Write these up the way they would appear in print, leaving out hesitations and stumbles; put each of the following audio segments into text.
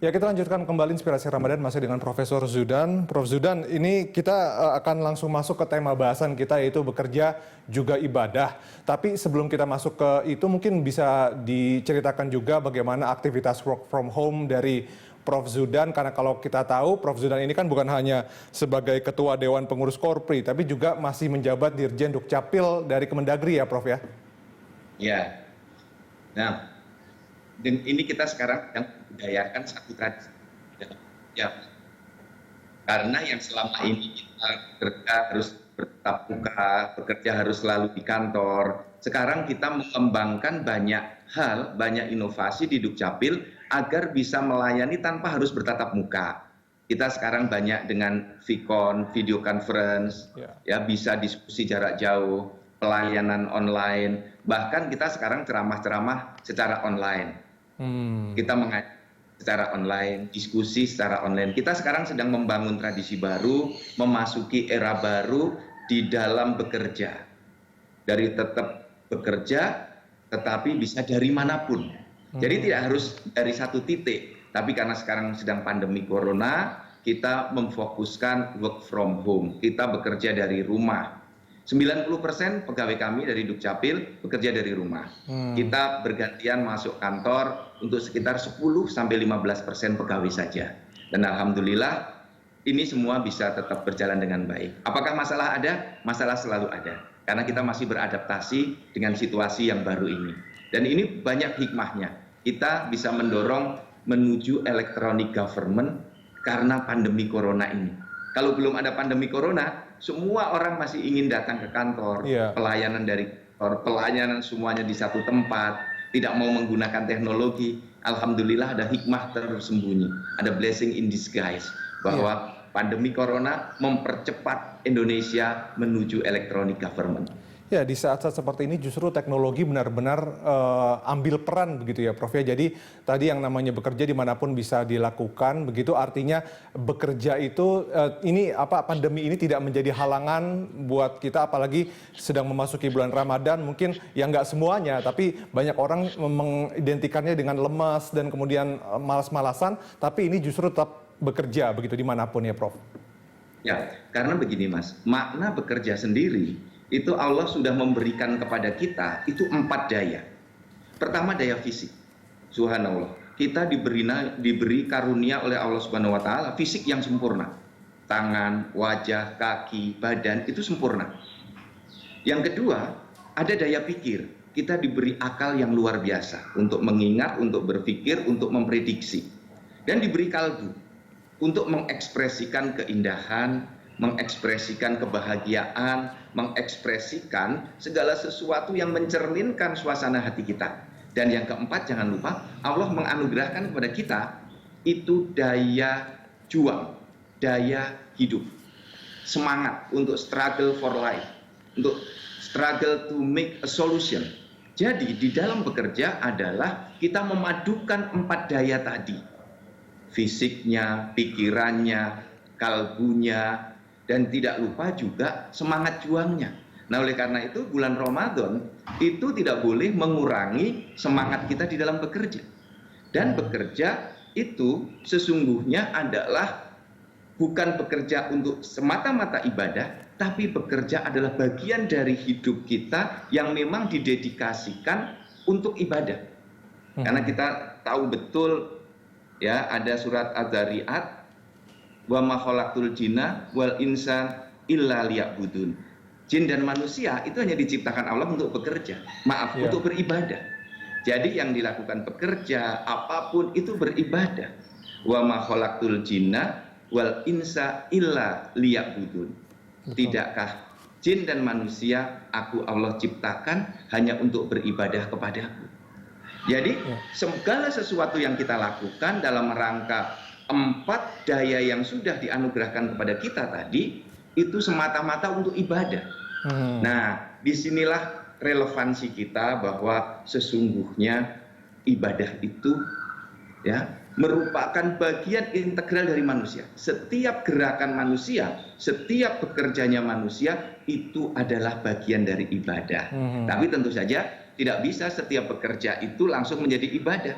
Ya, kita lanjutkan kembali Inspirasi Ramadan masih dengan Profesor Zudan. Prof Zudan, ini kita akan langsung masuk ke tema bahasan kita, yaitu bekerja juga ibadah. Tapi sebelum kita masuk ke itu, mungkin bisa diceritakan juga bagaimana aktivitas work from home dari Prof Zudan, karena kalau kita tahu Prof Zudan ini kan bukan hanya sebagai Ketua Dewan Pengurus Korpri, tapi juga masih menjabat Dirjen Dukcapil dari Kemendagri ya Prof ya? Ya, nah, dan ini kita sekarang yang budayakan satu tradisi. Ya, karena yang selama ini kita bekerja harus bertatap muka, bekerja harus selalu di kantor. Sekarang kita mengembangkan banyak hal, banyak inovasi di Dukcapil agar bisa melayani tanpa harus bertatap muka. Kita sekarang banyak dengan Vicon, video conference, ya bisa diskusi jarak jauh, pelayanan online, bahkan kita sekarang ceramah-ceramah secara online. Kita mengajar secara online, diskusi secara online. Kita sekarang sedang membangun tradisi baru, memasuki era baru di dalam bekerja. Dari tetap bekerja, tetapi bisa dari manapun. Jadi tidak harus dari satu titik. Tapi karena sekarang sedang pandemi corona, kita memfokuskan work from home. Kita bekerja dari rumah. 90% pegawai kami dari Dukcapil bekerja dari rumah. Kita bergantian masuk kantor untuk sekitar 10-15% pegawai saja. Dan alhamdulillah ini semua bisa tetap berjalan dengan baik. Apakah masalah ada? Masalah selalu ada. Karena kita masih beradaptasi dengan situasi yang baru ini. Dan ini banyak hikmahnya. Kita bisa mendorong menuju electronic government karena pandemi corona ini. Kalau belum ada pandemi corona, semua orang masih ingin datang ke kantor, pelayanan dari kantor, pelayanan semuanya di satu tempat, tidak mau menggunakan teknologi. Alhamdulillah ada hikmah tersembunyi, ada blessing in disguise, bahwa pandemi corona mempercepat Indonesia menuju electronic government. Ya, di saat-saat seperti ini justru teknologi benar-benar ambil peran begitu ya Prof ya. Jadi tadi yang namanya bekerja dimanapun bisa dilakukan, begitu artinya bekerja itu ini pandemi ini tidak menjadi halangan buat kita, apalagi sedang memasuki bulan Ramadan. Mungkin ya nggak semuanya, tapi banyak orang mengidentikannya dengan lemas dan kemudian malas-malasan, tapi ini justru tetap bekerja begitu dimanapun ya Prof. Ya, karena begini Mas, makna bekerja sendiri itu Allah sudah memberikan kepada kita itu 4 daya. Pertama daya fisik. Subhanallah. Kita diberi karunia oleh Allah Subhanahu wa taala fisik yang sempurna. Tangan, wajah, kaki, badan itu sempurna. Yang kedua, ada daya pikir. Kita diberi akal yang luar biasa untuk mengingat, untuk berpikir, untuk memprediksi. Dan diberi kalbu untuk mengekspresikan keindahan, mengekspresikan kebahagiaan, mengekspresikan segala sesuatu yang mencerminkan suasana hati kita. Dan yang keempat, jangan lupa Allah menganugerahkan kepada kita itu daya juang, daya hidup, semangat untuk struggle for life, untuk struggle to make a solution. Jadi di dalam bekerja adalah kita memadukan 4 daya tadi, fisiknya, pikirannya, kalbunya, dan tidak lupa juga semangat juangnya. Nah, oleh karena itu bulan Ramadan itu tidak boleh mengurangi semangat kita di dalam bekerja. Dan bekerja itu sesungguhnya adalah bukan bekerja untuk semata-mata ibadah, tapi bekerja adalah bagian dari hidup kita yang memang didedikasikan untuk ibadah. Karena kita tahu betul ya, ada surat Az-Zariyat, wa ma khalaqtul jinna wal insa illa liya'budun. Jin dan manusia itu hanya diciptakan Allah untuk bekerja, untuk beribadah. Jadi yang dilakukan bekerja apapun itu beribadah. Wa ma khalaqtul jinna wal insa illa liya'budun. Tidakkah jin dan manusia aku Allah ciptakan hanya untuk beribadah kepadaku. Jadi segala sesuatu yang kita lakukan dalam rangka 4 daya yang sudah dianugerahkan kepada kita tadi itu semata-mata untuk ibadah. Nah, disinilah relevansi kita bahwa sesungguhnya ibadah itu ya merupakan bagian integral dari manusia. Setiap gerakan manusia, setiap bekerjanya manusia itu adalah bagian dari ibadah. Tapi tentu saja tidak bisa setiap bekerja itu langsung menjadi ibadah.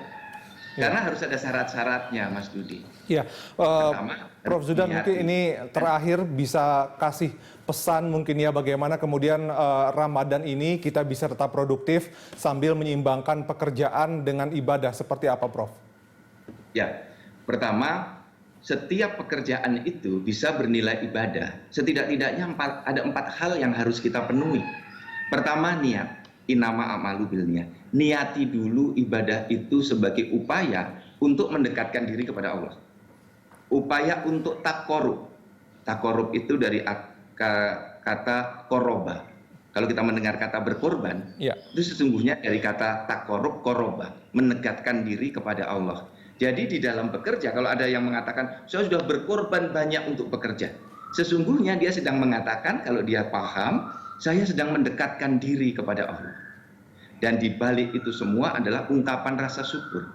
Karena harus ada syarat-syaratnya, Mas Dudi. Ya, Pertama, Prof Zudan, mungkin ini terakhir bisa kasih pesan mungkin ya bagaimana kemudian Ramadan ini kita bisa tetap produktif sambil menyeimbangkan pekerjaan dengan ibadah, seperti apa, Prof? Ya, pertama, setiap pekerjaan itu bisa bernilai ibadah. Setidak-tidaknya ada 4 hal yang harus kita penuhi. Pertama, niat. Innama a'malu bil niyat. Niati dulu ibadah itu sebagai upaya untuk mendekatkan diri kepada Allah. Upaya untuk takorub. Takorub itu dari kata koroba. Kalau kita mendengar kata berkorban, itu sesungguhnya dari kata takorub, koroba. Mendekatkan diri kepada Allah. Jadi di dalam bekerja, kalau ada yang mengatakan, saya sudah berkorban banyak untuk bekerja. Sesungguhnya dia sedang mengatakan, kalau dia paham, saya sedang mendekatkan diri kepada Allah. Dan di balik itu semua adalah ungkapan rasa syukur.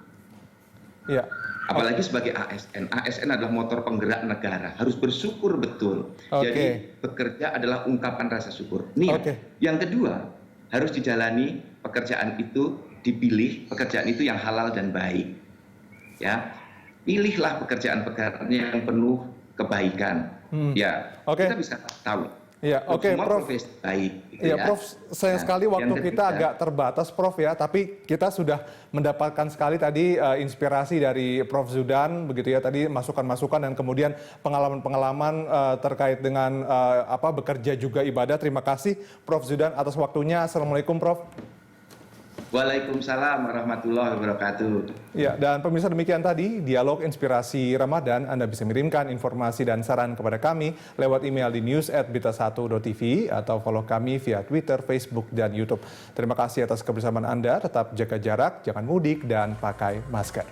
Ya. Apalagi sebagai ASN. ASN adalah motor penggerak negara. Harus bersyukur betul. Jadi bekerja adalah ungkapan rasa syukur. Yang kedua, harus dijalani pekerjaan itu, dipilih pekerjaan itu yang halal dan baik. Ya, pilihlah pekerjaan-pekerjaan yang penuh kebaikan. Kita bisa tahu. Ya, Prof. Baik, gitu ya, Prof. Sayang sekali waktu kita agak terbatas, Prof ya. Tapi kita sudah mendapatkan sekali tadi inspirasi dari Prof Zudan, begitu ya. Tadi masukan-masukan dan kemudian pengalaman-pengalaman terkait dengan bekerja juga ibadah. Terima kasih, Prof Zudan, atas waktunya. Assalamualaikum, Prof. Waalaikumsalam warahmatullahi wabarakatuh. Ya, dan pemirsa, demikian tadi dialog inspirasi Ramadan. Anda bisa mengirimkan informasi dan saran kepada kami lewat email di news@berita1.tv atau follow kami via Twitter, Facebook, dan YouTube. Terima kasih atas kebersamaan Anda. Tetap jaga jarak, jangan mudik, dan pakai masker.